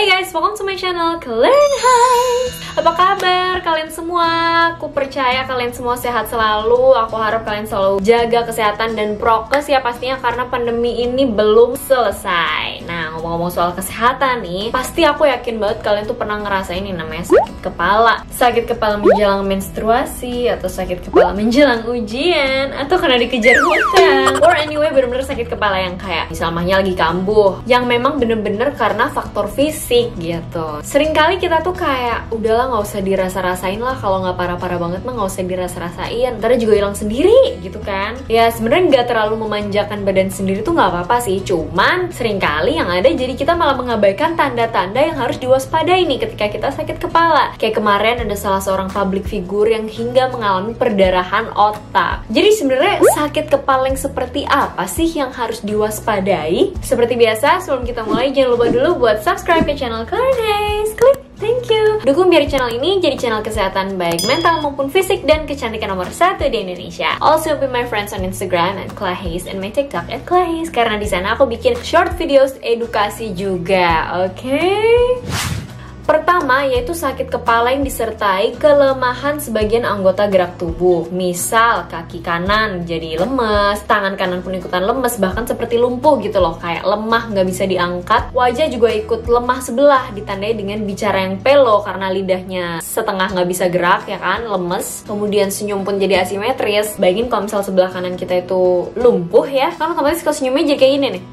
Hey guys, welcome to my channel Kalian Hai. Apa kabar kalian semua? Aku percaya kalian semua sehat selalu. Aku harap kalian selalu jaga kesehatan dan prokes ya pastinya, karena pandemi ini belum selesai. Nah, ngomong-ngomong soal kesehatan nih, pasti aku yakin banget kalian tuh pernah ngerasain ini namanya sakit kepala. Sakit kepala menjelang menstruasi, atau sakit kepala menjelang ujian, atau karena dikejar hutang, or anyway bener-bener sakit kepala yang kayak misalnya lagi kambuh, yang memang bener-bener karena faktor fisik gitu. Seringkali kita tuh kayak udahlah nggak usah dirasa-rasain lah, kalau nggak parah-parah banget mah nggak usah dirasa-rasain, ntar juga hilang sendiri gitu kan. Ya sebenarnya nggak terlalu memanjakan badan sendiri tuh nggak apa-apa sih, cuman seringkali yang ada jadi kita malah mengabaikan tanda-tanda yang harus diwaspadai nih ketika kita sakit kepala. Kayak kemarin ada salah seorang public figure yang hingga mengalami perdarahan otak. Jadi sebenarnya sakit kepala yang seperti apa sih yang harus diwaspadai? Seperti biasa, sebelum kita mulai jangan lupa dulu buat subscribe ke channel Kalian Hai. Klik, thank you. Dukung biar channel ini jadi channel kesehatan baik mental maupun fisik dan kecantikan nomor 1 di Indonesia. Also be my friends on Instagram @Klahis and my TikTok @Klahis, karena di sana aku bikin short videos edukasi juga. Oke? Pertama, yaitu sakit kepala yang disertai kelemahan sebagian anggota gerak tubuh. Misal, kaki kanan jadi lemes, tangan kanan pun ikutan lemes, bahkan seperti lumpuh gitu loh, kayak lemah, nggak bisa diangkat. Wajah juga ikut lemah sebelah, ditandai dengan bicara yang pelo karena lidahnya setengah nggak bisa gerak, ya kan, lemes. Kemudian senyum pun jadi asimetris. Bayangin kalau misal sebelah kanan kita itu lumpuh ya, kan otomatis kalau senyumnya jadi kayak gini nih.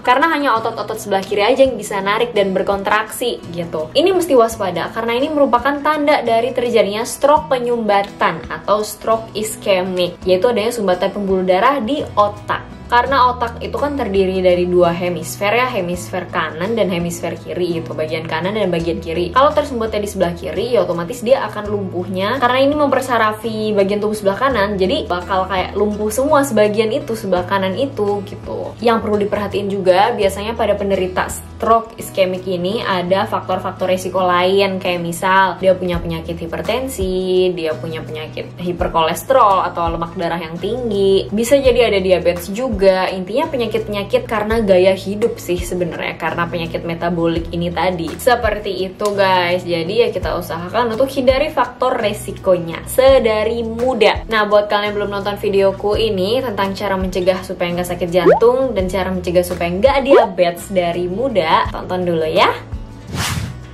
Karena hanya otot-otot sebelah kiri aja yang bisa narik dan berkontraksi gitu. Ini mesti waspada karena ini merupakan tanda dari terjadinya stroke penyumbatan atau stroke iskemik, yaitu adanya sumbatan pembuluh darah di otak. Karena otak itu kan terdiri dari dua hemisfer ya, hemisfer kanan dan hemisfer kiri, itu bagian kanan dan bagian kiri. Kalau tersumbatnya di sebelah kiri, ya otomatis dia akan lumpuhnya. Karena ini mempersarafi bagian tubuh sebelah kanan, jadi bakal kayak lumpuh semua sebagian itu, sebelah kanan itu gitu. Yang perlu diperhatiin juga, biasanya pada penderita stroke iskemik ini ada faktor-faktor resiko lain, kayak misal dia punya penyakit hipertensi, dia punya penyakit hiperkolesterol atau lemak darah yang tinggi, bisa jadi ada diabetes juga. Intinya penyakit-penyakit karena gaya hidup sih sebenarnya, karena penyakit metabolik ini tadi. Seperti itu guys. Jadi ya kita usahakan untuk hindari faktor resikonya sedari muda. Nah, buat kalian yang belum nonton videoku ini tentang cara mencegah supaya nggak sakit jantung dan cara mencegah supaya nggak diabetes dari muda, tonton dulu ya.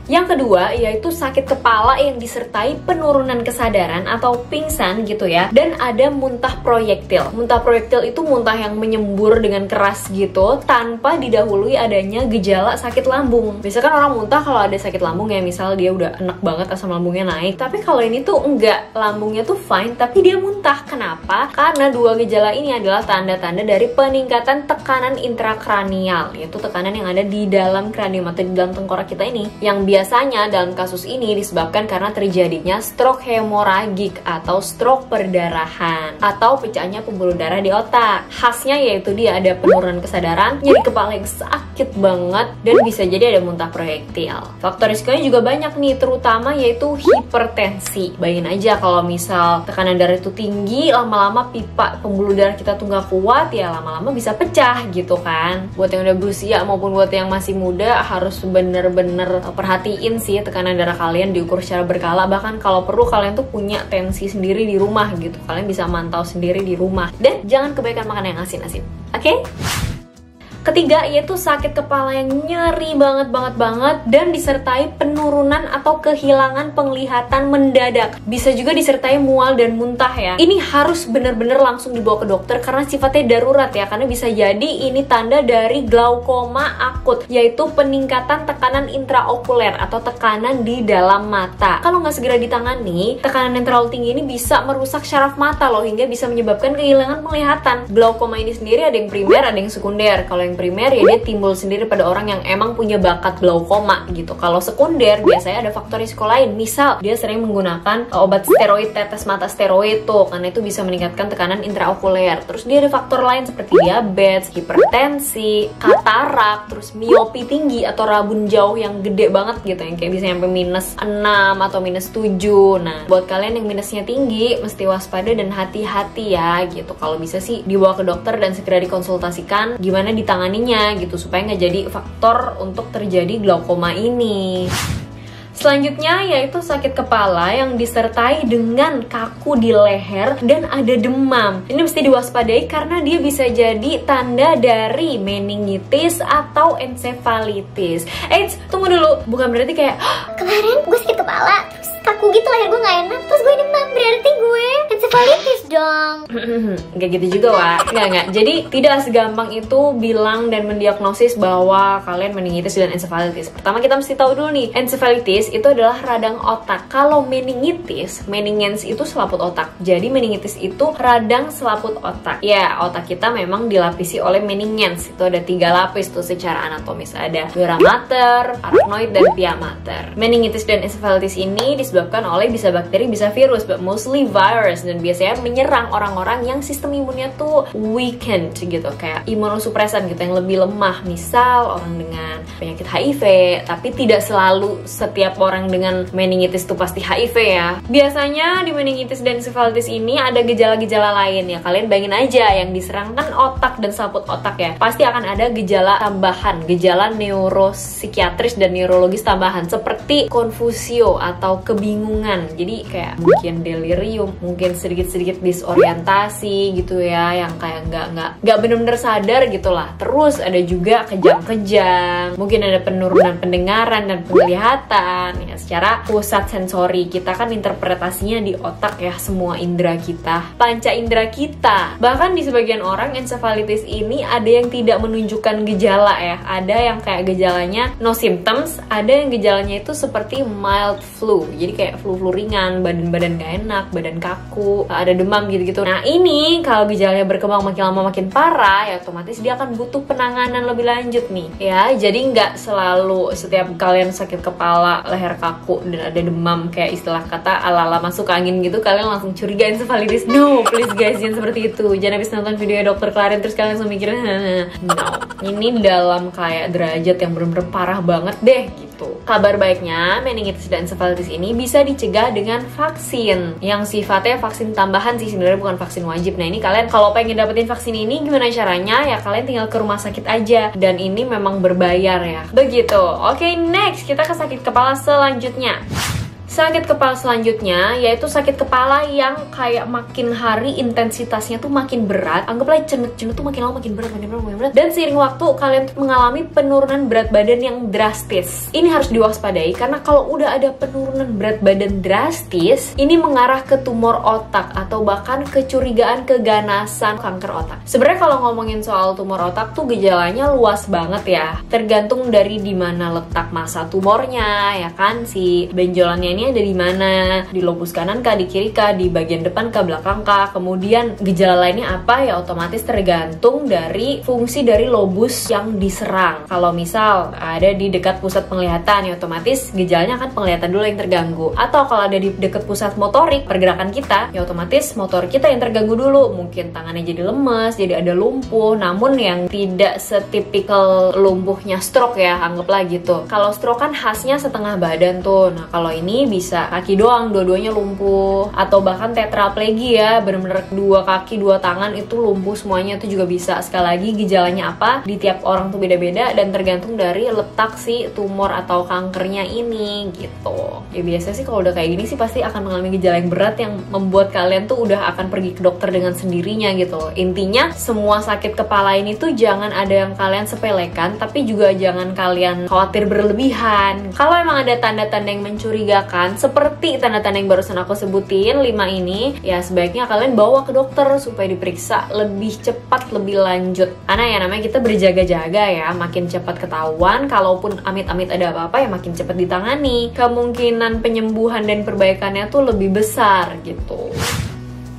Yang kedua, yaitu sakit kepala yang disertai penurunan kesadaran atau pingsan gitu ya, dan ada muntah proyektil. Muntah proyektil itu muntah yang menyembur dengan keras gitu, tanpa didahului adanya gejala sakit lambung. Biasanya kan orang muntah kalau ada sakit lambung ya, misal dia udah enak banget asam lambungnya naik. Tapi kalau ini tuh enggak, lambungnya tuh fine, tapi dia muntah. Kenapa? Karena dua gejala ini adalah tanda-tanda dari peningkatan tekanan intrakranial, yaitu tekanan yang ada di dalam kranium atau di dalam tengkorak kita ini, yang biasanya dalam kasus ini disebabkan karena terjadinya stroke hemoragik atau stroke perdarahan atau pecahnya pembuluh darah di otak. Khasnya yaitu dia ada penurunan kesadaran, nyeri kepala yang sakit banget, dan bisa jadi ada muntah proyektil. Faktor risikonya juga banyak nih, terutama yaitu hipertensi. Bayangin aja kalau misal tekanan darah itu tinggi, lama-lama pipa pembuluh darah kita tuh nggak kuat, ya lama-lama bisa pecah gitu kan. Buat yang udah berusia maupun buat yang masih muda harus bener-bener perhatiin sih tekanan darah kalian, diukur secara berkala. Bahkan kalau perlu kalian tuh punya tensi sendiri di rumah gitu, kalian bisa mantau sendiri di rumah. Dan jangan kebanyakan makan yang asin-asin, oke? Ketiga, yaitu sakit kepala yang nyeri banget dan disertai penurunan atau kehilangan penglihatan mendadak. Bisa juga disertai mual dan muntah ya. Ini harus bener-bener langsung dibawa ke dokter karena sifatnya darurat ya, karena bisa jadi ini tanda dari glaukoma akut, yaitu peningkatan tekanan intraokuler atau tekanan di dalam mata. Kalau nggak segera ditangani, tekanan yang terlalu tinggi ini bisa merusak syaraf mata loh, hingga bisa menyebabkan kehilangan penglihatan. Glaukoma ini sendiri ada yang primer, ada yang sekunder. Kalau yang primer ya dia timbul sendiri pada orang yang emang punya bakat glaukoma gitu. Kalau sekunder biasanya ada faktor risiko lain, misal dia sering menggunakan obat steroid, tetes mata steroid tuh, karena itu bisa meningkatkan tekanan intraokuler. Terus dia ada faktor lain seperti diabetes, hipertensi, katarak, terus miopi tinggi atau rabun jauh yang gede banget gitu, yang kayak bisa sampai -6 atau -7. Nah, buat kalian yang minusnya tinggi mesti waspada dan hati-hati ya gitu. Kalau bisa sih dibawa ke dokter dan segera dikonsultasikan gimana ditangani menanganinya gitu supaya nggak jadi faktor untuk terjadi glaukoma ini. Selanjutnya yaitu sakit kepala yang disertai dengan kaku di leher dan ada demam. Ini mesti diwaspadai karena dia bisa jadi tanda dari meningitis atau encephalitis. Tunggu dulu, bukan berarti kayak kemarin gue sakit kepala, terus kaku gitu, leher gue gak enak, terus gue demam, berarti gue encephalitis dong. Nggak gitu juga, Wak. Nggak. Jadi tidak segampang itu bilang dan mendiagnosis bahwa kalian meningitis dan encephalitis. Pertama kita mesti tahu dulu nih, encephalitis itu adalah radang otak. Kalau meningitis, meningens itu selaput otak. Jadi meningitis itu radang selaput otak. Ya, otak kita memang dilapisi oleh meningens. Itu ada 3 lapis tuh secara anatomis. Ada dura mater, arachnoid, dan pia mater. Meningitis dan encephalitis ini disebabkan oleh bisa bakteri, bisa virus, but mostly virus, dan biasanya menyerang orang-orang yang sistem imunnya tuh weakened gitu, kayak imunosupresan gitu, yang lebih lemah. Misal orang dengan penyakit HIV, tapi tidak selalu setiap orang dengan meningitis tuh pasti HIV ya. Biasanya di meningitis dan encephalitis ini ada gejala-gejala lain ya. Kalian bayangin aja, yang diserang kan otak dan selaput otak ya. Pasti akan ada gejala tambahan, gejala neuropsikiatris dan neurologis tambahan seperti konfusio atau kebingungan. Jadi kayak mungkin delirium, mungkin sedikit-sedikit disorientasi gitu ya, yang kayak nggak benar-benar sadar gitulah. Terus ada juga kejang-kejang, mungkin ada penurunan pendengaran dan penglihatan ya. Secara pusat sensori kita kan interpretasinya di otak ya, semua indera kita, panca indera kita. Bahkan di sebagian orang encephalitis ini ada yang tidak menunjukkan gejala ya, ada yang kayak gejalanya no symptoms, ada yang gejalanya itu seperti mild flu, jadi kayak flu ringan, badan gak enak, badan kaku, ada demam gitu-gitu. Nah ini kalau gejalanya berkembang makin lama makin parah ya, otomatis dia akan butuh penanganan lebih lanjut nih ya. Jadi nggak selalu setiap kalian sakit kepala, leher kaku, dan ada demam kayak istilah kata ala-ala masuk angin gitu kalian langsung curiga encephalitis. No, please guys, jangan seperti itu. Jangan habis nonton video dokter Clarin terus kalian langsung mikir no, ini dalam kayak derajat yang bener-bener parah banget deh gitu. Kabar baiknya, meningitis dan encephalitis ini bisa dicegah dengan vaksin yang sifatnya vaksin tambahan sih, sebenarnya bukan vaksin wajib. Nah ini kalian kalau pengen dapetin vaksin ini gimana caranya? Ya kalian tinggal ke rumah sakit aja, dan ini memang berbayar ya. Begitu. Oke, next kita ke sakit kepala selanjutnya. Sakit kepala selanjutnya yaitu sakit kepala yang kayak makin hari intensitasnya tuh makin berat. Anggaplah cenut-cenut tuh makin lama makin berat. Dan seiring waktu kalian tuh mengalami penurunan berat badan yang drastis. Ini harus diwaspadai karena kalau udah ada penurunan berat badan drastis, ini mengarah ke tumor otak atau bahkan kecurigaan keganasan kanker otak. Sebenarnya kalau ngomongin soal tumor otak tuh gejalanya luas banget ya. Tergantung dari dimana letak masa tumornya ya kan, si benjolannya ini ada di mana, di lobus kanan kah, di kiri kah, di bagian depan kah, belakang kah. Kemudian gejala lainnya apa ya, otomatis tergantung dari fungsi dari lobus yang diserang. Kalau misal ada di dekat pusat penglihatan ya otomatis gejalanya kan penglihatan dulu yang terganggu. Atau kalau ada di dekat pusat motorik, pergerakan kita, ya otomatis motor kita yang terganggu dulu. Mungkin tangannya jadi lemes, jadi ada lumpuh, namun yang tidak setipikal lumpuhnya stroke ya, anggaplah gitu. Kalau stroke kan khasnya setengah badan tuh. Nah kalau ini bisa kaki doang, dua-duanya lumpuh, atau bahkan tetraplegia, bener-bener 2 kaki 2 tangan itu lumpuh semuanya, itu juga bisa. Sekali lagi gejalanya apa di tiap orang tuh beda-beda dan tergantung dari letak si tumor atau kankernya ini gitu. Ya biasanya sih kalau udah kayak gini sih pasti akan mengalami gejala yang berat yang membuat kalian tuh udah akan pergi ke dokter dengan sendirinya gitu. Intinya semua sakit kepala ini tuh jangan ada yang kalian sepelekan, tapi juga jangan kalian khawatir berlebihan. Kalau emang ada tanda-tanda yang mencurigakan seperti tanda-tanda yang barusan aku sebutin 5 ini, ya sebaiknya kalian bawa ke dokter supaya diperiksa lebih cepat, lebih lanjut. Karena ya namanya kita berjaga-jaga ya, makin cepat ketahuan, kalaupun amit-amit ada apa-apa ya makin cepat ditangani. Kemungkinan penyembuhan dan perbaikannya tuh lebih besar gitu.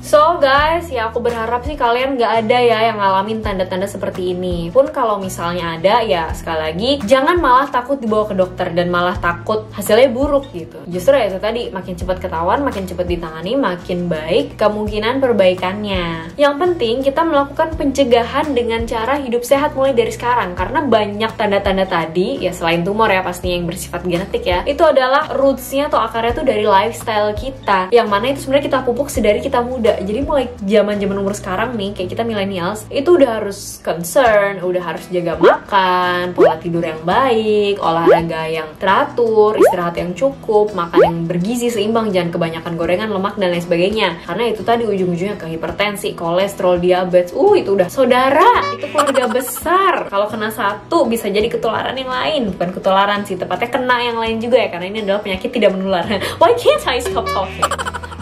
So guys, ya aku berharap sih kalian gak ada ya yang ngalamin tanda-tanda seperti ini. Pun kalau misalnya ada, ya sekali lagi jangan malah takut dibawa ke dokter dan malah takut hasilnya buruk gitu. Justru ya itu tadi, makin cepat ketahuan, makin cepat ditangani, makin baik kemungkinan perbaikannya. Yang penting kita melakukan pencegahan dengan cara hidup sehat mulai dari sekarang. Karena banyak tanda-tanda tadi, ya selain tumor ya pastinya yang bersifat genetik ya, itu adalah rootsnya atau akarnya tuh dari lifestyle kita, yang mana itu sebenarnya kita pupuk sedari kita muda. juga. Jadi mulai zaman umur sekarang nih, kayak kita millennials itu udah harus concern, udah harus jaga makan, pola tidur yang baik, olahraga yang teratur, istirahat yang cukup, makan yang bergizi seimbang, jangan kebanyakan gorengan, lemak dan lain sebagainya. Karena itu tadi ujung-ujungnya ke hipertensi, kolesterol, diabetes. Itu udah saudara, itu keluarga besar. Kalau kena satu bisa jadi ketularan yang lain. Bukan ketularan sih, tepatnya kena yang lain juga ya, karena ini adalah penyakit tidak menular. Why can't I stop talking?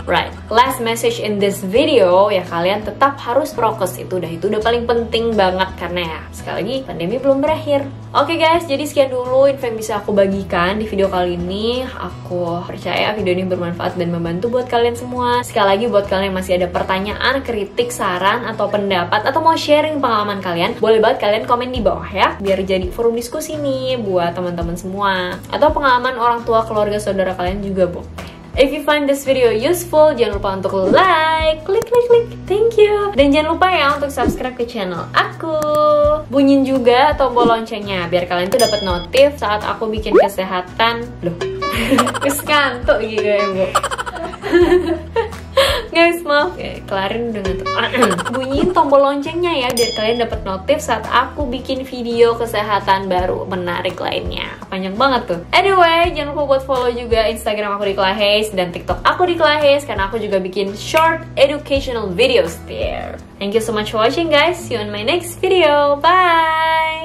Right, last message in this video ya, kalian tetap harus prokes. Itu udah paling penting banget, karena ya sekali lagi pandemi belum berakhir. Oke guys, jadi sekian dulu info yang bisa aku bagikan di video kali ini. Aku percaya video ini bermanfaat dan membantu buat kalian semua. Sekali lagi buat kalian yang masih ada pertanyaan, kritik, saran, atau pendapat, atau mau sharing pengalaman kalian, boleh banget kalian komen di bawah ya, biar jadi forum diskusi nih buat teman-teman semua. Atau pengalaman orang tua, keluarga, saudara kalian juga boleh. If you find this video useful, jangan lupa untuk like, klik, thank you. Dan jangan lupa ya untuk subscribe ke channel aku. Bunyiin juga tombol loncengnya, biar kalian tuh dapat notif saat aku bikin kesehatan. Loh, wis ngantuk gitu ya, Bu. Guys, maaf ya, kelarin udah ngantuk. Bunyiin tombol loncengnya ya, biar kalian dapat notif saat aku bikin video kesehatan baru menarik lainnya. Panjang banget tuh. Anyway, jangan lupa buat follow juga Instagram aku di Clahes dan TikTok aku di Clahes, karena aku juga bikin short educational videos there. Thank you so much for watching guys. See you on my next video. Bye.